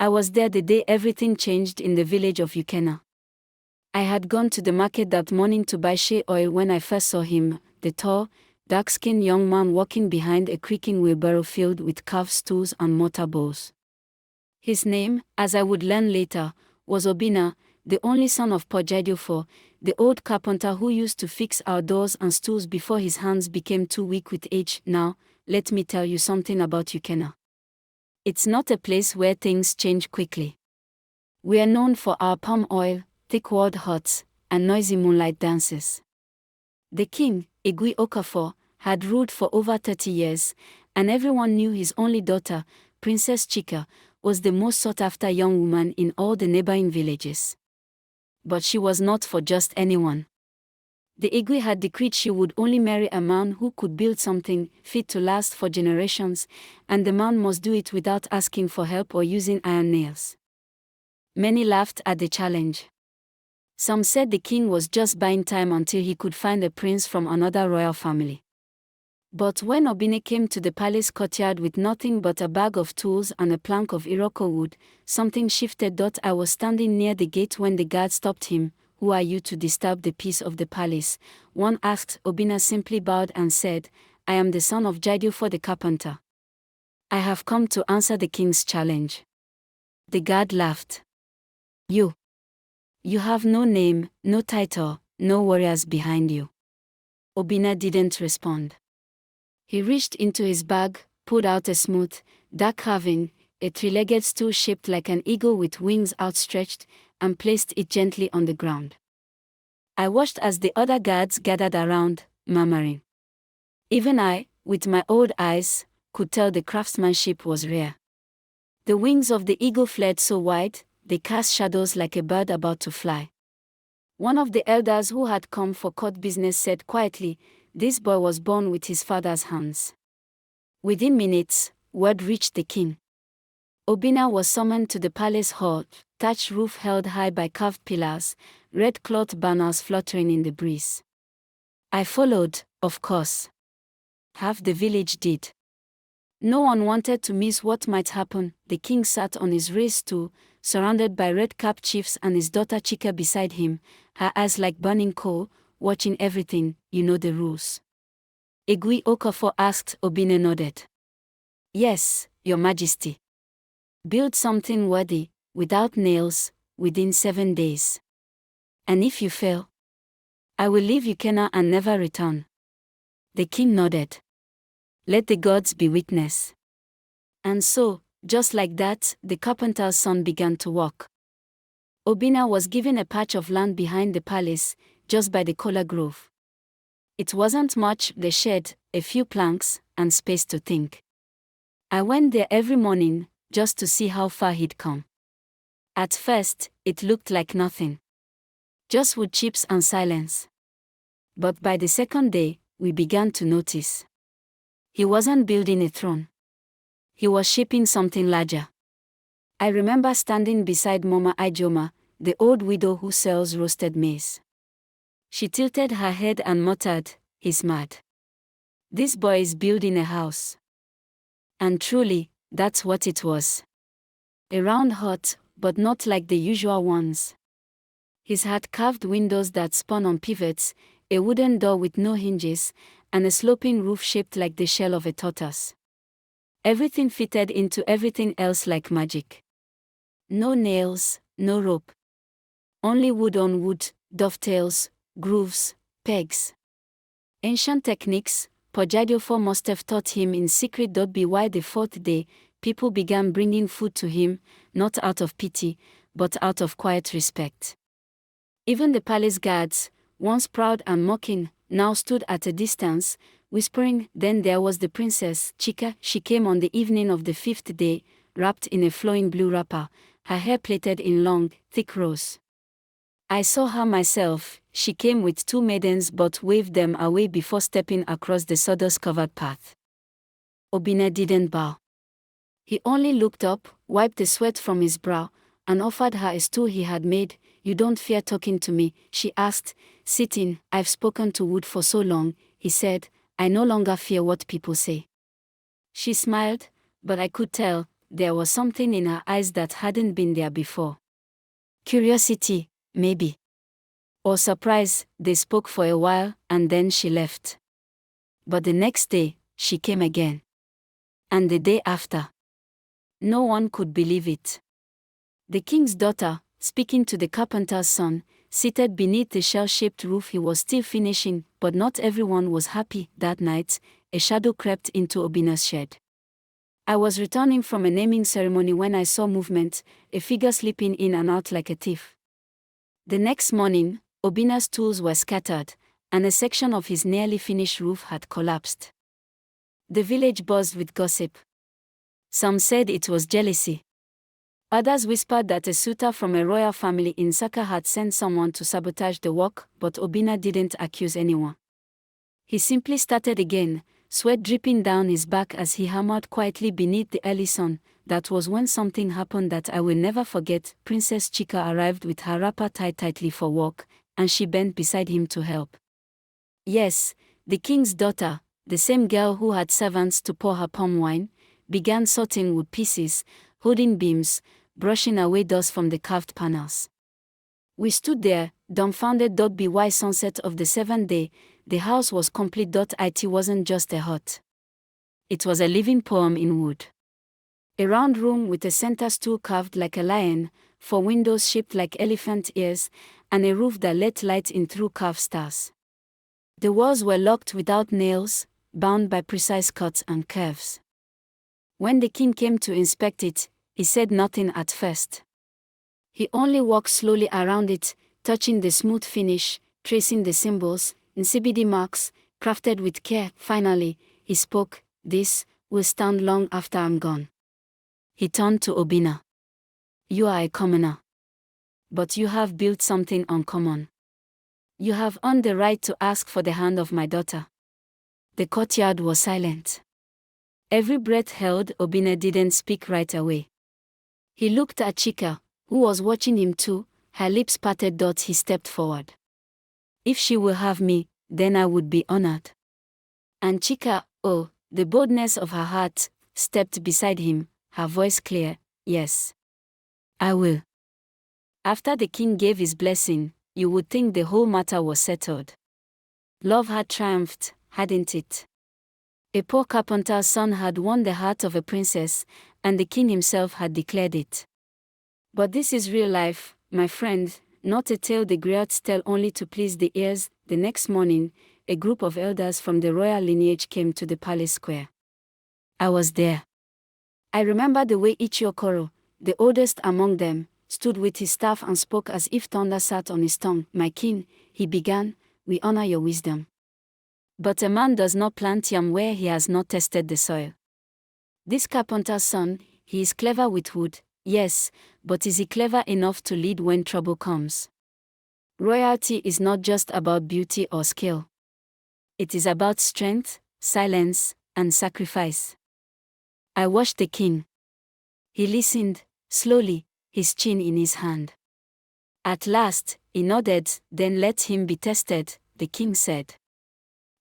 I was there the day everything changed in the village of Ukena. I had gone to the market that morning to buy shea oil when I first saw him, the tall, dark-skinned young man walking behind a creaking wheelbarrow filled with carved stools and mortar bowls. His name, as I would learn later, was Obinna, the only son of Pojadiofo, the old carpenter who used to fix our doors and stools before his hands became too weak with age. Now, let me tell you something about Ukena. It's not a place where things change quickly. We are known for our palm oil, thick-walled huts, and noisy moonlight dances. The king, Igwe Okafor, had ruled for over 30 years, and everyone knew his only daughter, Princess Chika, was the most sought-after young woman in all the neighboring villages. But she was not for just anyone. The Igwe had decreed she would only marry a man who could build something fit to last for generations, and the man must do it without asking for help or using iron nails. Many laughed at the challenge. Some said the king was just buying time until he could find a prince from another royal family. But when Obinna came to the palace courtyard with nothing but a bag of tools and a plank of Iroko wood, something shifted. I was standing near the gate when the guard stopped him. "Who are you to disturb the peace of the palace?" one asked. Obinna simply bowed and said, "I am the son of Jadiofo the carpenter. I have come to answer the king's challenge." The guard laughed. You have no name, no title, no warriors behind you." Obinna didn't respond. He reached into his bag, pulled out a smooth, dark carving, a three-legged stool shaped like an eagle with wings outstretched, and placed it gently on the ground. I watched as the other guards gathered around, murmuring. Even I, with my old eyes, could tell the craftsmanship was rare. The wings of the eagle flared so wide, they cast shadows like a bird about to fly. One of the elders who had come for court business said quietly, "This boy was born with his father's hands." Within minutes, word reached the king. Obinna was summoned to the palace hall, thatched roof held high by carved pillars, red cloth banners fluttering in the breeze. I followed, of course. Half the village did. No one wanted to miss what might happen. The king sat on his raised stool, surrounded by red-capped chiefs and his daughter Chika beside him, her eyes like burning coal, watching everything. "You know the rules?" Igwe Okafor asked. Obinna nodded. "Yes, Your Majesty. Build something worthy, without nails, within 7 days. And if you fail, I will leave Ukena and never return." The king nodded. "Let the gods be witness." And so, just like that, the carpenter's son began to walk. Obinna was given a patch of land behind the palace, just by the kola grove. It wasn't much, the shed, a few planks, and space to think. I went there every morning, just to see how far he'd come. At first, it looked like nothing. Just wood chips and silence. But by the second day, we began to notice. He wasn't building a throne. He was shaping something larger. I remember standing beside Mama Ijoma, the old widow who sells roasted maize. She tilted her head and muttered, "He's mad. This boy is building a house." And truly, that's what it was. A round hut, but not like the usual ones. His had carved windows that spun on pivots, a wooden door with no hinges, and a sloping roof shaped like the shell of a tortoise. Everything fitted into everything else like magic. No nails, no rope. Only wood on wood, dovetails, grooves, pegs. Ancient techniques, Pojadiofo must have taught him in secret. By the 4th day, people began bringing food to him, not out of pity, but out of quiet respect. Even the palace guards, once proud and mocking, now stood at a distance, whispering. Then there was the princess, Chika. She came on the evening of the 5th day, wrapped in a flowing blue wrapper, her hair plaited in long, thick rows. I saw her myself. She came with 2 maidens but waved them away before stepping across the sawdust-covered path. Obinna didn't bow. He only looked up, wiped the sweat from his brow, and offered her a stool he had made. "You don't fear talking to me?" she asked. "Sit in. I've spoken to wood for so long," he said. "I no longer fear what people say." She smiled, but I could tell there was something in her eyes that hadn't been there before. Curiosity, maybe. Or surprise. They spoke for a while, and then she left. But the next day, she came again. And the day after. No one could believe it. The king's daughter, speaking to the carpenter's son, seated beneath the shell-shaped roof he was still finishing, but not everyone was happy. That night, a shadow crept into Obinna's shed. I was returning from a naming ceremony when I saw movement, a figure slipping in and out like a thief. The next morning, Obinna's tools were scattered, and a section of his nearly finished roof had collapsed. The village buzzed with gossip. Some said it was jealousy. Others whispered that a suitor from a royal family in Saka had sent someone to sabotage the work, but Obinna didn't accuse anyone. He simply started again, sweat dripping down his back as he hammered quietly beneath the early sun. That was when something happened that I will never forget. Princess Chika arrived with her wrapper tied tightly for work, and she bent beside him to help. Yes, the king's daughter, the same girl who had servants to pour her palm wine, began sorting wood pieces, holding beams, brushing away dust from the carved panels. We stood there, dumbfounded. By sunset of the seventh day, the house was complete. It wasn't just a hut. It was a living poem in wood. A round room with a center stool carved like a lion, 4 windows shaped like elephant ears, and a roof that let light in through carved stars. The walls were locked without nails, bound by precise cuts and curves. When the king came to inspect it, he said nothing at first. He only walked slowly around it, touching the smooth finish, tracing the symbols, inscription marks, crafted with care. Finally, he spoke. "This will stand long after I'm gone." He turned to Obinna. "You are a commoner. But you have built something uncommon. You have earned the right to ask for the hand of my daughter." The courtyard was silent. Every breath held. Obinna didn't speak right away. He looked at Chika, who was watching him too, her lips parted. He stepped forward. "If she will have me, then I would be honored." And Chika, oh, the boldness of her heart, stepped beside him, her voice clear. "Yes. I will." After the king gave his blessing, you would think the whole matter was settled. Love had triumphed, hadn't it? A poor carpenter's son had won the heart of a princess, and the king himself had declared it. But this is real life, my friend, not a tale the griots tell only to please the ears. The next morning, a group of elders from the royal lineage came to the palace square. I was there. I remember the way Ichiokoro, the oldest among them, stood with his staff and spoke as if thunder sat on his tongue. "My king," he began, "we honor your wisdom. But a man does not plant yam where he has not tested the soil. This carpenter's son, he is clever with wood, yes, but is he clever enough to lead when trouble comes? Royalty is not just about beauty or skill. It is about strength, silence, and sacrifice." I watched the king. He listened, slowly, his chin in his hand. At last, he nodded. "Then let him be tested," the king said.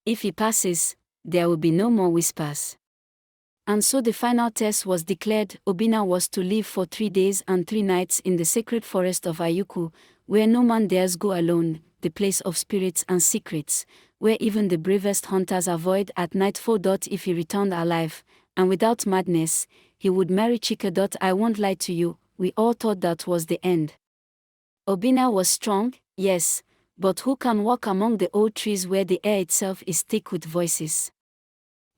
"If he passes, there will be no more whispers." And so the final test was declared. Obinna was to live for 3 days and 3 nights in the sacred forest of Ayuku, where no man dares go alone, the place of spirits and secrets, where even the bravest hunters avoid at nightfall. If he returned alive, and without madness, he would marry Chika. I won't lie to you, we all thought that was the end. Obinna was strong, yes, but who can walk among the old trees where the air itself is thick with voices?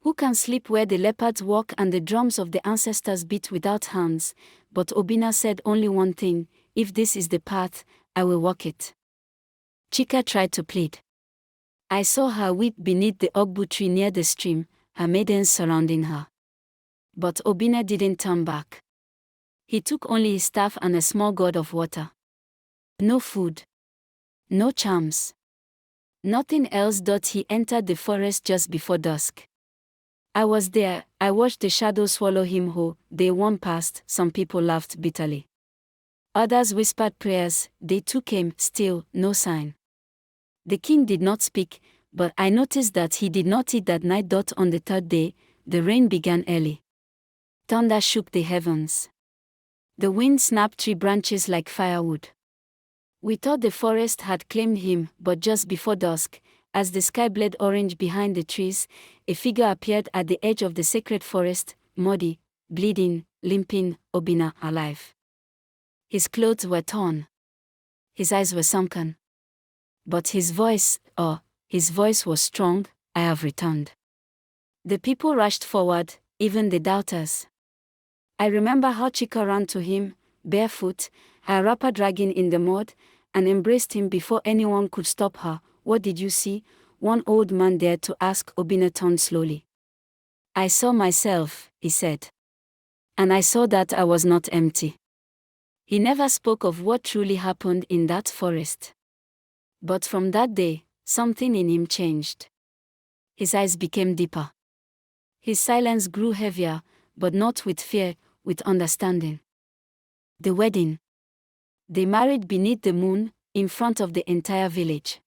Who can sleep where the leopards walk and the drums of the ancestors beat without hands? But Obinna said only one thing: "If this is the path, I will walk it." Chika tried to plead. I saw her weep beneath the ogbu tree near the stream, her maidens surrounding her. But Obinna didn't turn back. He took only his staff and a small gourd of water. No food. No charms. Nothing else. He entered the forest just before dusk. I was there. I watched the shadow swallow him whole. Day 1 passed. Some people laughed bitterly. Others whispered prayers. Day 2 came. Still, no sign. The king did not speak, but I noticed that he did not eat that night. On the 3rd day, the rain began early. Thunder shook the heavens. The wind snapped tree branches like firewood. We thought the forest had claimed him, but just before dusk, as the sky bled orange behind the trees, a figure appeared at the edge of the sacred forest, muddy, bleeding, limping, Obinna alive. His clothes were torn. His eyes were sunken. But his voice was strong. I have returned. The people rushed forward, even the doubters. I remember how Chika ran to him, barefoot, her wrapper dragging in the mud, and embraced him before anyone could stop her. What did you see? One old man dared to ask. Obinna turned slowly. I saw myself, he said. And I saw that I was not empty. He never spoke of what truly happened in that forest. But from that day, something in him changed. His eyes became deeper. His silence grew heavier, but not with fear, with understanding. The wedding. They married beneath the moon, in front of the entire village.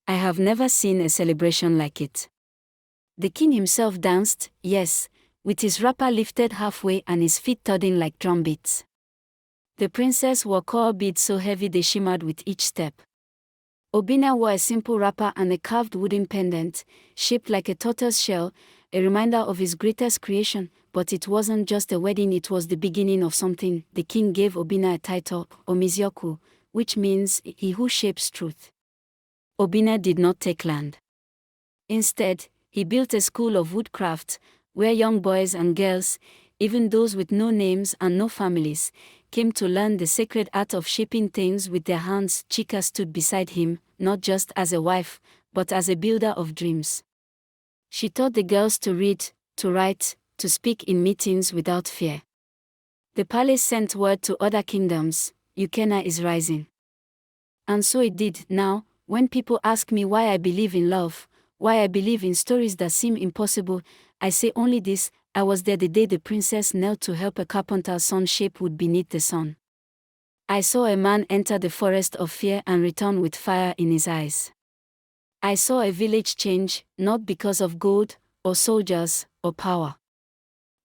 I have never seen a celebration like it. The king himself danced, yes, with his wrapper lifted halfway and his feet thudding like drum beats. The princess wore coral beads so heavy they shimmered with each step. Obinna wore a simple wrapper and a carved wooden pendant, shaped like a tortoise shell, a reminder of his greatest creation. But it wasn't just a wedding, it was the beginning of something. The king gave Obinna a title, Omizioku, which means he who shapes truth. Obinna did not take land. Instead, he built a school of woodcraft, where young boys and girls, even those with no names and no families, came to learn the sacred art of shaping things with their hands. Chika stood beside him, not just as a wife, but as a builder of dreams. She taught the girls to read, to write, to speak in meetings without fear. The palace sent word to other kingdoms, Ukena is rising. And so it did. Now, when people ask me why I believe in love, why I believe in stories that seem impossible, I say only this: I was there the day the princess knelt to help a carpenter's son shape wood beneath the sun. I saw a man enter the forest of fear and return with fire in his eyes. I saw a village change, not because of gold, or soldiers, or power,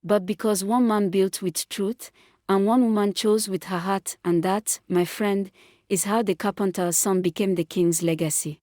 but because one man built with truth, and one woman chose with her heart. And that, my friend, is how the carpenter's son became the king's legacy.